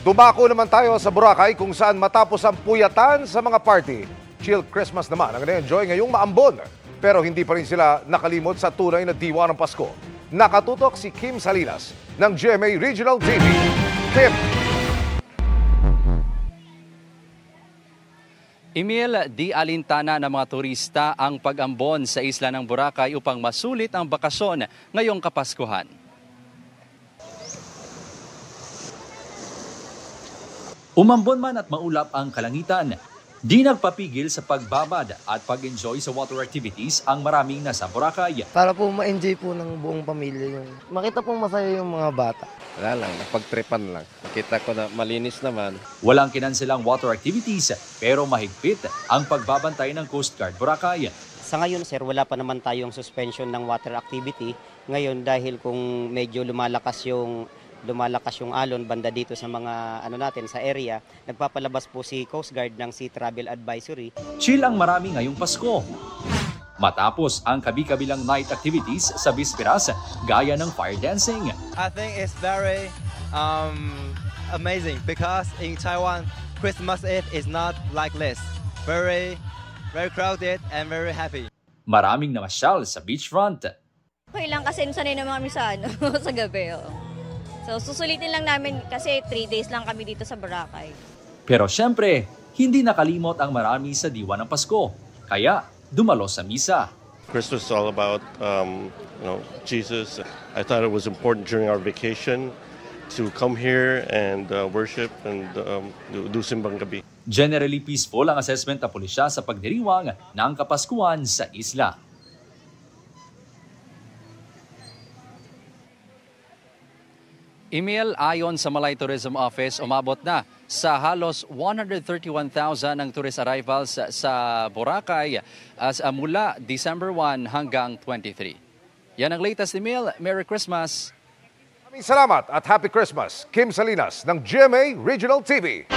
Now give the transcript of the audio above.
Dumako naman tayo sa Boracay kung saan matapos ang puyatan sa mga party, chill Christmas naman ang na-enjoy ngayong maambon. Pero hindi pa rin sila nakalimot sa tunay na diwa ng Pasko. Nakatutok si Kim Salinas ng GMA Regional TV. Kim! Emil, di alintana ng mga turista ang pag-ambon sa isla ng Boracay upang masulit ang bakasyon ngayong Kapaskuhan. Umambon man at maulap ang kalangitan, di nagpapigil sa pagbabad at pag-enjoy sa water activities ang maraming nasa Boracay. Para po ma-enjoy po ng buong pamilya yung makita pong masaya yung mga bata. Wala lang, napagtripan lang. Nakita ko na malinis naman. Walang kinansilang water activities pero mahigpit ang pagbabantay ng Coast Guard Boracay. Sa ngayon sir, wala pa naman tayong suspension ng water activity. Ngayon dahil kung medyo lumalakas yung alon banda dito sa mga natin sa area, nagpapalabas po si Coast Guard ng Sea Travel Advisory. Chill ang marami ngayong Pasko. Matapos ang kabi-kabilang night activities sa Bisperas gaya ng fire dancing. I think it's very amazing because in Taiwan, Christmas Eve is not like this. Very crowded and very happy. Maraming namasyal sa beachfront. Okay lang kasi sanay na kami sa, sa gabi. So susulitin lang namin kasi 3 days lang kami dito sa Boracay. Pero syempre, hindi nakalimot ang marami sa diwa ng Pasko. Kaya dumalo sa misa. Christmas is all about Jesus. I thought it was important during our vacation to come here and worship and do simbang gabi. Generally peaceful ang assessment ng pulisya sa pagdiriwang ng Kapaskuhan sa isla. Emil, ayon sa Malay Tourism Office, umabot na sa halos 131,000 ang tourist arrivals sa Boracay mula December 1 hanggang 23. Yan ang latest, Emil. Merry Christmas! Maraming salamat at Happy Christmas, Kim Salinas ng GMA Regional TV.